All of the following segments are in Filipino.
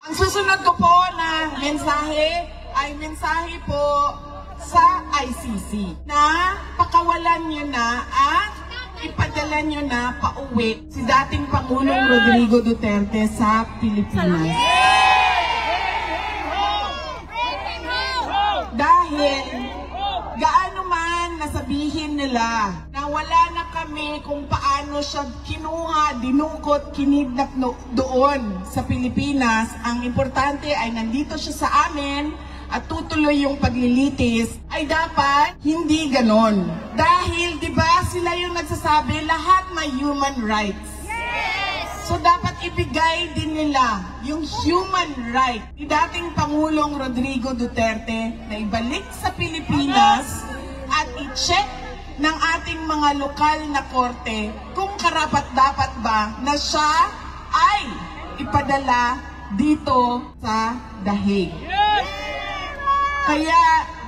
Ang susunod ko po na mensahe ay mensahe po sa ICC na pakawalan nyo na at ipadala nyo na pauwi si dating Pangulong Rodrigo Duterte sa Pilipinas. Dahil gaano man nasabihin nila na wala na kami kung paano siya kinuha, dinukot, kinidnap doon sa Pilipinas, ang importante ay nandito siya sa amin at tutuloy yung paglilitis, ay dapat hindi ganon. Dahil, di ba, sila yung nagsasabi, lahat may human rights. So dapat ibigay din nila yung human right ni dating Pangulong Rodrigo Duterte na ibalik sa Pilipinas at i-check ng ating mga lokal na korte kung karapat-dapat ba na siya ay ipadala dito sa The Hague. Kaya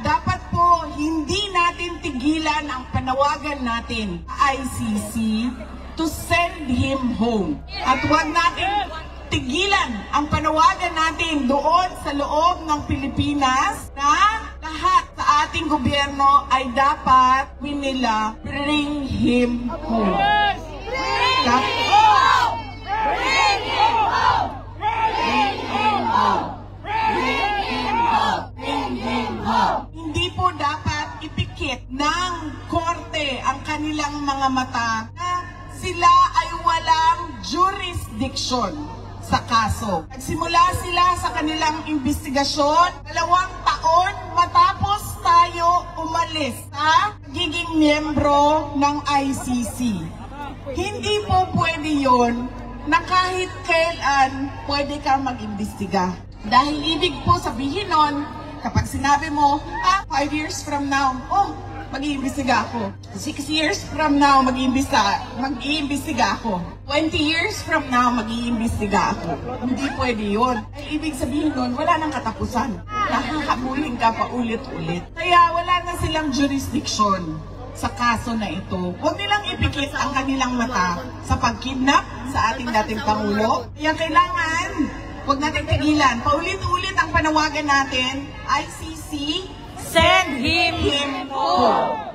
dapat po hindi natin tigilan ang panawagan natin ICC to send him home. At huwag natin tigilan ang panawagan natin doon sa loob ng Pilipinas na lahat sa ating gobyerno ay dapat nila bring him home. Bring him home! Bring him home! Bring him home! Bring him home! Bring him home! Hindi po dapat ipikit ng korte ang kanilang mga mata na sila ay walang jurisdiction sa kaso. Nagsimula sila sa kanilang investigasyon 2 taon matapos tayo umalis sa pagiging miyembro ng ICC. Hindi po pwede yon na kahit kailan pwede ka mag-imbestiga. Dahil ibig po sabihin nun, kapag sinabi mo, 5 years from now, mag-iimbestiga ako. 6 years from now, mag-iimbestiga ako. 20 years from now, mag-iimbestiga ako. Hindi pwede yun. Ay, ibig sabihin nun, wala nang katapusan. Nakakabulin ka pa ulit-ulit. Kaya wala na silang jurisdiction sa kaso na ito. Huwag nilang ipikit ang kanilang mata sa pagkidnap sa ating dating Pangulo. Kaya kailangan, huwag natin tigilan. Paulit-ulit ang panawagan natin, ICC, send him home.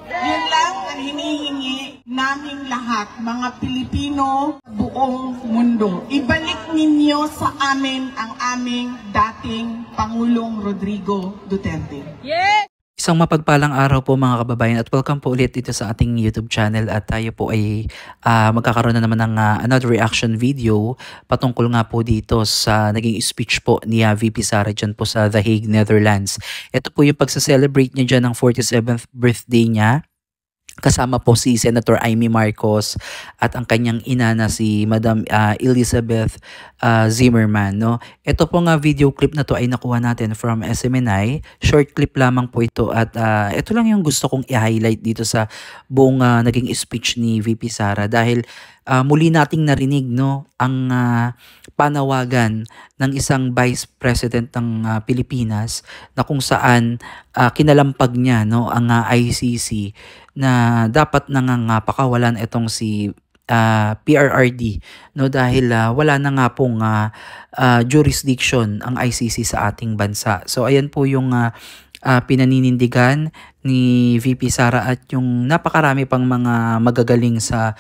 Yun lang ang hinihingi naming lahat, mga Pilipino buong mundo. Ibalik ninyo sa amin ang aming dating Pangulong Rodrigo Duterte. Yeah! Isang mapagpalang araw po mga kababayan at welcome po ulit dito sa ating YouTube channel at tayo po ay magkakaroon na naman ng another reaction video patungkol nga po dito sa naging speech po ni VP Sara dyan po sa The Hague, Netherlands. Ito po yung pagsa-celebrate niya dyan ng 47th birthday niya. Kasama po si Senator Amy Marcos at ang kanyang ina na si Madam Elizabeth Zimmerman. No? Ito po nga video clip na to ay nakuha natin from SMNI. Short clip lamang po ito at ito lang yung gusto kong i-highlight dito sa buong naging speech ni VP Sara dahil muli nating narinig no, ang panawagan ng isang Vice President ng Pilipinas na kung saan kinalampag niya no, ang ICC na dapat pakawalan itong si PRRD no dahil wala na nga pong jurisdiction ang ICC sa ating bansa. So ayan po yung pinaninindigan ni VP Sara at yung napakarami pang mga magagaling sa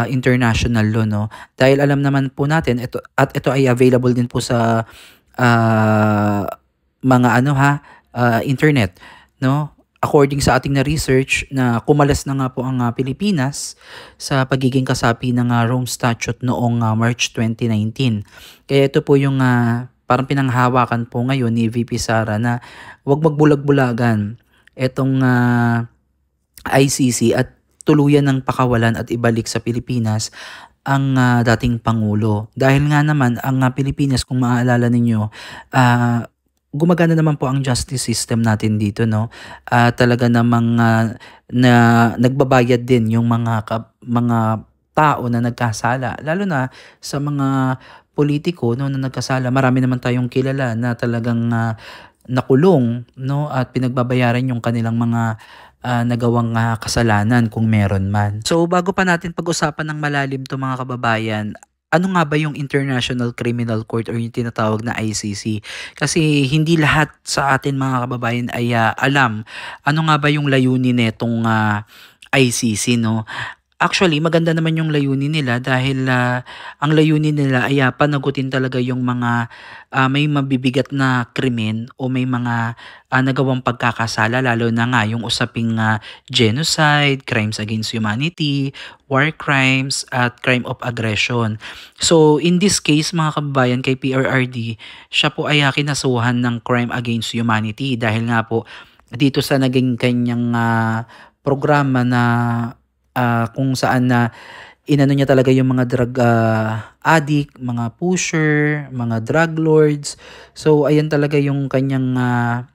international law no. Dahil alam naman po natin ito ay available din po sa mga internet no. According sa ating na research na kumalas na nga po ang Pilipinas sa pagiging kasapi ng Rome Statute noong March 2019. Kaya ito po yung parang pinanghawakan po ngayon ni VP Sara na huwag magbulag-bulagan itong ICC at tuluyan ng pakawalan at ibalik sa Pilipinas ang dating Pangulo. Dahil nga naman ang Pilipinas kung maaalala ninyo gumagana naman po ang justice system natin dito no. Talaga namang na nagbabayad din yung mga tao na nagkasala lalo na sa mga politiko no na nagkasala. Marami naman tayong kilala na talagang nakulong no at pinagbabayaran yung kanilang mga nagawang kasalanan kung meron man. So bago pa natin pag-usapan ng malalim to mga kababayan, ano nga ba yung International Criminal Court or yung tinatawag na ICC? Kasi hindi lahat sa atin mga kababayan ay alam ano nga ba yung layunin nitong ICC, no? Actually, maganda naman yung layunin nila dahil ang layunin nila ay panagutin talaga yung mga may mabibigat na krimen o may mga nagawang pagkakasala, lalo na nga yung usaping genocide, crimes against humanity, war crimes at crime of aggression. So in this case mga kababayan, kay PRRD, siya po ay kinasuhan ng crime against humanity dahil nga po dito sa naging kanyang programa na kung saan na inano niya talaga yung mga drug addict, mga pusher, mga drug lords. So ayan talaga yung kanyang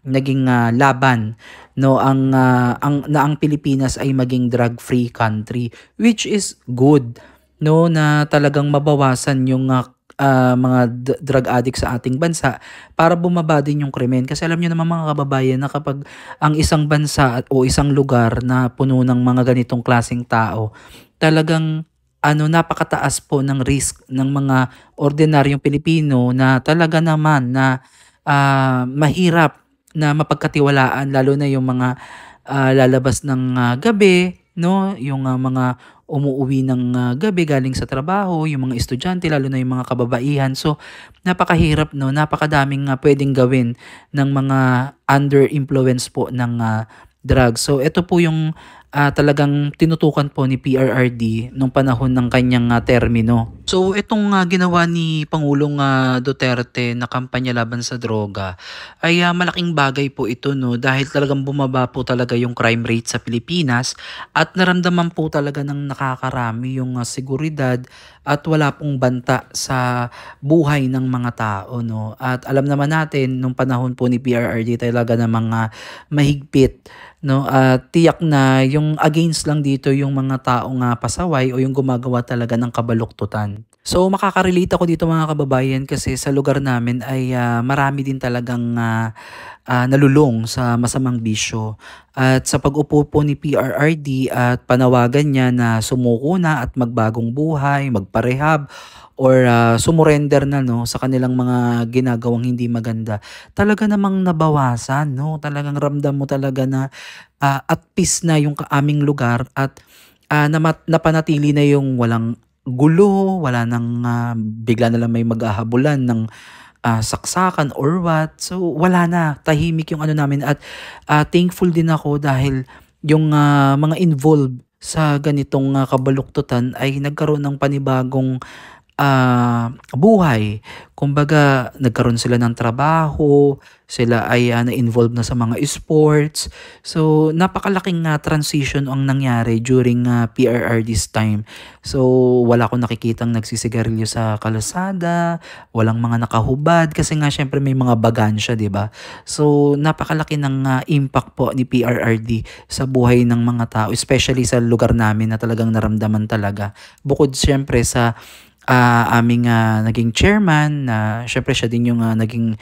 naging laban, no, ang Pilipinas ay maging drug-free country, which is good, no, na talagang mabawasan yung mga drug addict sa ating bansa para bumaba din yung krimen. Kasi alam niyo naman mga kababayan na kapag ang isang bansa o isang lugar na puno ng mga ganitong klaseng tao, talagang napakataas po ng risk ng mga ordinaryong Pilipino na talaga naman na mahirap na mapagkatiwalaan, lalo na yung mga lalabas ng gabi, no, yung mga umuuwi ng gabi galing sa trabaho, yung mga estudyante, lalo na yung mga kababaihan. So napakahirap, no, napakadaming pwedeng gawin ng mga under influence po ng drugs. So ito po yung talagang tinutukan po ni PRRD nung panahon ng kanyang termino. So itong ginawa ni Pangulong Duterte na kampanya laban sa droga ay malaking bagay po ito, no, dahil talagang bumaba po talaga yung crime rate sa Pilipinas at naramdaman po talaga ng nakakarami yung seguridad at wala pong banta sa buhay ng mga tao, no. At alam naman natin nung panahon po ni PRRD talaga namang mahigpit, no, tiyak na yung against lang dito yung mga taong pasaway o yung gumagawa talaga ng kabaluktutan. So makaka-relate ako dito mga kababayan kasi sa lugar namin ay marami din talagang nalulong sa masamang bisyo. At sa pag-upo po ni PRRD at panawagan niya na sumuko na at magbagong buhay, magparehab or sumurrender na, no, sa kanilang mga ginagawang hindi maganda, talaga namang nabawasan, no, talagang ramdam mo talaga na at peace na yung aming lugar at napanatili na yung walang gulo, wala nang bigla na lang may maghahabulan ng saksakan or what. So wala na, tahimik yung namin at thankful din ako dahil yung mga involved sa ganitong kabaluktutan ay nagkaroon ng panibagong buhay. Kumbaga, nagkaroon sila ng trabaho, sila ay na-involve na sa mga sports. So, napakalaking transition ang nangyari during PRRD's time. So, wala akong nakikitang nagsisigarilyo sa kalsada, walang mga nakahubad, kasi nga syempre may mga bagansya, di ba? So, napakalaki ng impact po ni PRRD sa buhay ng mga tao, especially sa lugar namin na talagang naramdaman talaga. Bukod syempre sa aming naging chairman na syempre siya din yung naging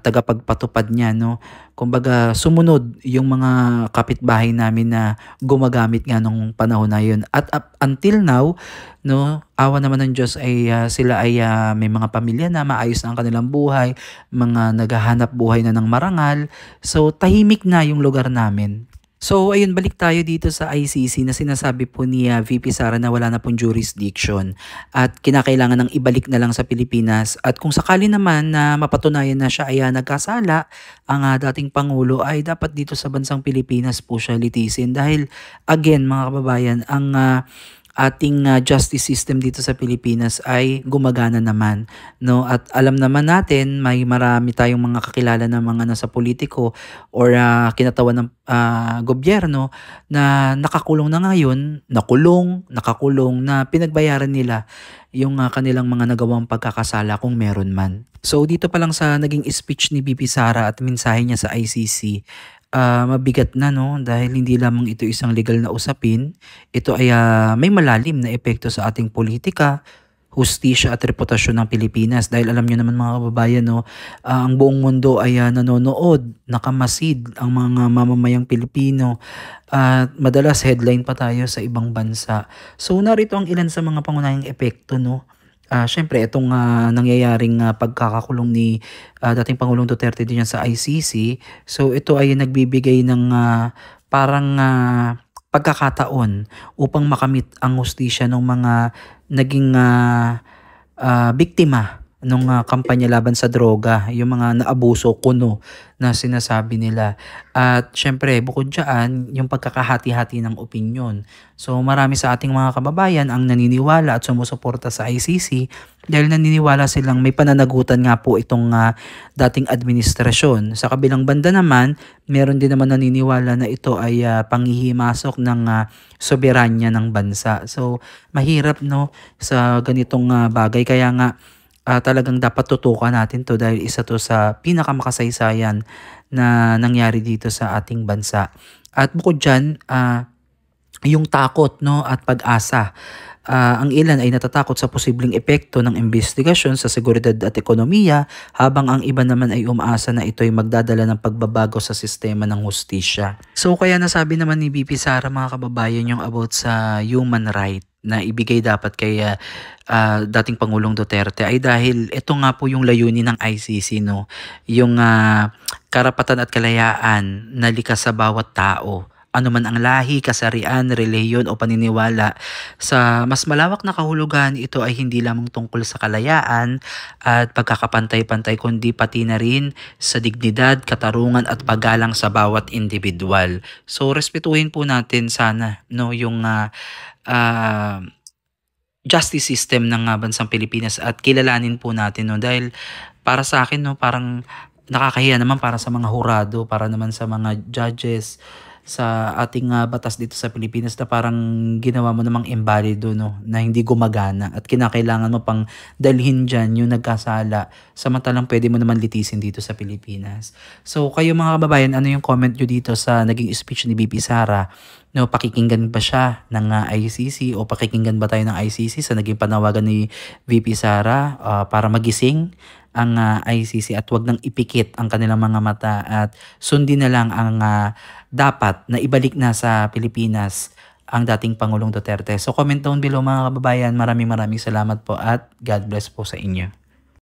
tagapagpatupad niya, no. Kumbaga sumunod yung mga kapitbahay namin na gumagamit nga nung panahon na yun. At up until now, no, awa naman ng Diyos ay sila ay may mga pamilya na, maayos na ang kanilang buhay, mga naghahanap buhay na ng marangal. So tahimik na yung lugar namin. So ayun, balik tayo dito sa ICC na sinasabi po ni VP Sara na wala na pong jurisdiction at kinakailangan ng ibalik na lang sa Pilipinas. At kung sakali naman na mapatunayan na siya ay nagkasala, ang dating Pangulo, ay dapat dito sa bansang Pilipinas po siya litisin. Dahil again mga kababayan, ang ating justice system dito sa Pilipinas ay gumagana naman, no, at alam naman natin may marami tayong mga kakilala na mga nasa politiko or kinatawan ng gobyerno na nakakulong na ngayon, nakakulong na pinagbayaran nila yung kanilang mga nagawang pagkakasala kung meron man. So dito pa lang sa naging speech ni BP Sara at mensahe niya sa ICC, mabigat na, no, dahil hindi lamang ito isang legal na usapin, ito ay may malalim na epekto sa ating politika, hustisya at reputasyon ng Pilipinas. Dahil alam niyo naman mga kababayan, no, ang buong mundo ay nanonood, nakamasid ang mga mamamayang Pilipino at madalas headline pa tayo sa ibang bansa. So narito ang ilan sa mga pangunahing epekto, no. Siyempre itong nangyayaring pagkakakulong ni dating Pangulong Duterte din yan sa ICC. So ito ay nagbibigay ng parang pagkakataon upang makamit ang hustisya ng mga naging biktima nung kampanya laban sa droga, yung mga naabuso kuno na sinasabi nila. At syempre bukod diyan, yung pagkakahati-hati ng opinyon. So marami sa ating mga kababayan ang naniniwala at sumusuporta sa ICC dahil naniniwala silang may pananagutan nga po itong dating administrasyon. Sa kabilang banda naman, meron din naman naniniwala na ito ay panghihimasok ng soberanya ng bansa. So mahirap no sa ganitong bagay, kaya nga talagang dapat tutukan natin to dahil isa to sa pinakamakasaysayan na nangyari dito sa ating bansa. At bukod dyan, yung takot no at pag-asa. Ang ilan ay natatakot sa posibleng epekto ng investigasyon sa seguridad at ekonomiya, habang ang iba naman ay umaasa na ito ay magdadala ng pagbabago sa sistema ng hustisya. So kaya nasabi naman ni BP Sara mga kababayan yung about sa human right na ibigay dapat kay dating Pangulong Duterte ay dahil ito nga po yung layunin ng ICC, no? Yung karapatan at kalayaan na likas sa bawat tao, anuman ang lahi, kasarian, relihiyon o paniniwala. Sa mas malawak na kahulugan, ito ay hindi lamang tungkol sa kalayaan at pagkakapantay-pantay, kundi pati na rin sa dignidad, katarungan at paggalang sa bawat individual. So respetuhin po natin sana no yung justice system ng bansang Pilipinas at kilalanin po natin no, dahil para sa akin no parang nakakahiya naman para sa mga hurado, para naman sa mga judges sa ating batas dito sa Pilipinas na parang ginawa mo namang imbalido no, na hindi gumagana at kinakailangan mo pang dalhin dyan yung nagkasala samantalang pwede mo naman litisin dito sa Pilipinas. So kayo mga kababayan, ano yung comment nyo dito sa naging speech ni BP Sara? No, pakikinggan ba siya ng ICC o pakikinggan ba tayo ng ICC sa naging panawagan ni VP Sara para magising ang ICC at wag nang ipikit ang kanilang mga mata at sundin na lang ang dapat na ibalik na sa Pilipinas ang dating Pangulong Duterte. So comment down below mga kababayan. Maraming salamat po at God bless po sa inyo.